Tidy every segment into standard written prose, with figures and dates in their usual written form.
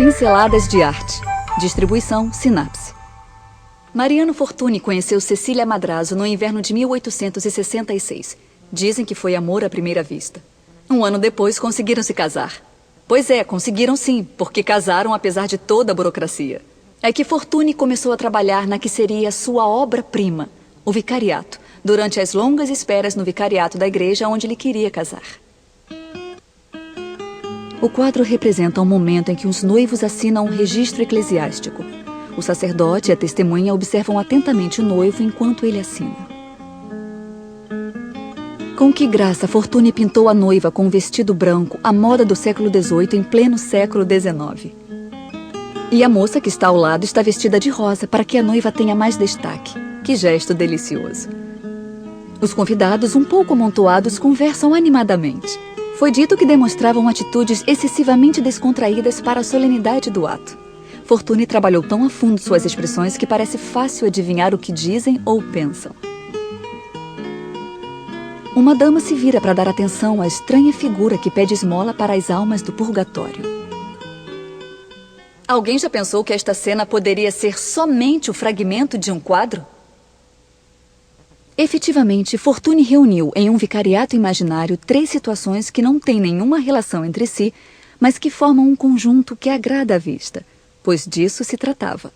Pinceladas de Arte. Distribuição Sinapse. Mariano Fortuny conheceu Cecília Madrazo no inverno de 1866. Dizem que foi amor à primeira vista. Um ano depois, conseguiram se casar. Pois é, conseguiram sim, porque casaram apesar de toda a burocracia. É que Fortuny começou a trabalhar na que seria sua obra-prima, o vicariato, durante as longas esperas no vicariato da igreja onde ele queria casar. O quadro representa um momento em que os noivos assinam um registro eclesiástico. O sacerdote e a testemunha observam atentamente o noivo enquanto ele assina. Com que graça Fortuny pintou a noiva com um vestido branco, à moda do século XVIII em pleno século XIX. E a moça que está ao lado está vestida de rosa para que a noiva tenha mais destaque. Que gesto delicioso. Os convidados, um pouco amontoados, conversam animadamente. Foi dito que demonstravam atitudes excessivamente descontraídas para a solenidade do ato. Fortuny trabalhou tão a fundo suas expressões que parece fácil adivinhar o que dizem ou pensam. Uma dama se vira para dar atenção à estranha figura que pede esmola para as almas do purgatório. Alguém já pensou que esta cena poderia ser somente o fragmento de um quadro? Efetivamente, Fortuny reuniu em um vicariato imaginário 3 situações que não têm nenhuma relação entre si, mas que formam um conjunto que agrada à vista, pois disso se tratava.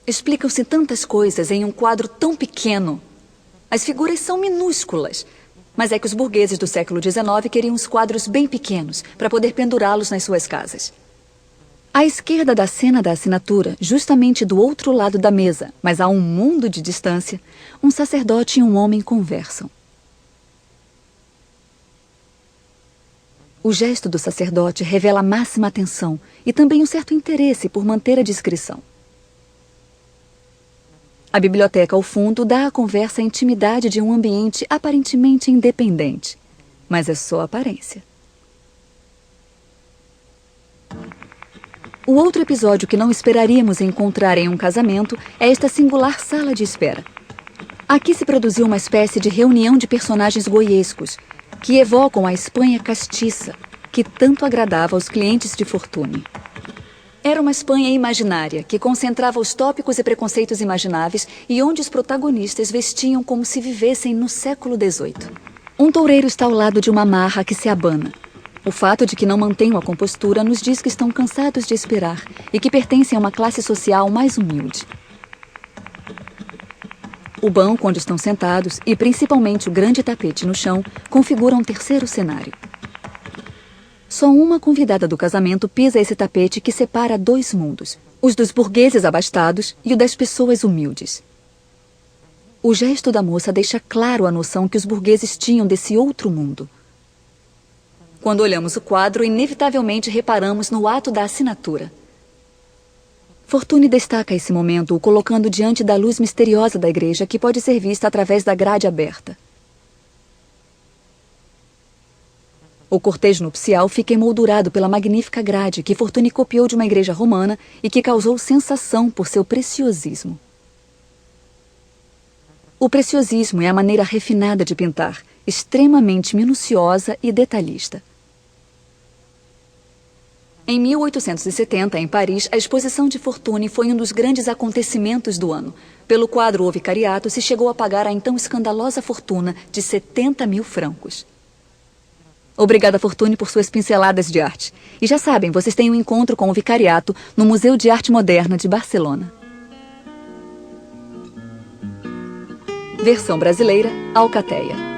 Explicam-se tantas coisas em um quadro tão pequeno. As figuras são minúsculas, mas é que os burgueses do século XIX queriam os quadros bem pequenos para poder pendurá-los nas suas casas. À esquerda da cena da assinatura, justamente do outro lado da mesa, mas a um mundo de distância, um sacerdote e um homem conversam. O gesto do sacerdote revela máxima atenção e também um certo interesse por manter a discrição. A biblioteca ao fundo dá à conversa a intimidade de um ambiente aparentemente independente, mas é só aparência. O outro episódio que não esperaríamos encontrar em um casamento é esta singular sala de espera. Aqui se produziu uma espécie de reunião de personagens goiescos, que evocam a Espanha castiça, que tanto agradava aos clientes de Fortuny. Era uma Espanha imaginária, que concentrava os tópicos e preconceitos imagináveis e onde os protagonistas vestiam como se vivessem no século XVIII. Um toureiro está ao lado de uma marra que se abana. O fato de que não mantenham a compostura nos diz que estão cansados de esperar e que pertencem a uma classe social mais humilde. O banco onde estão sentados e principalmente o grande tapete no chão configuram um terceiro cenário. Só uma convidada do casamento pisa esse tapete que separa 2 mundos, os dos burgueses abastados e o das pessoas humildes. O gesto da moça deixa claro a noção que os burgueses tinham desse outro mundo. Quando olhamos o quadro, inevitavelmente reparamos no ato da assinatura. Fortuny destaca esse momento, o colocando diante da luz misteriosa da igreja, que pode ser vista através da grade aberta. O cortejo nupcial fica emoldurado pela magnífica grade que Fortuny copiou de uma igreja romana e que causou sensação por seu preciosismo. O preciosismo é a maneira refinada de pintar, extremamente minuciosa e detalhista. Em 1870, em Paris, a exposição de Fortuny foi um dos grandes acontecimentos do ano. Pelo quadro O Vicariato, se chegou a pagar a então escandalosa fortuna de 70 mil francos. Obrigada, Fortuny, por suas pinceladas de arte. E já sabem, vocês têm um encontro com o Vicariato no Museu de Arte Moderna de Barcelona. Versão brasileira, Alcateia.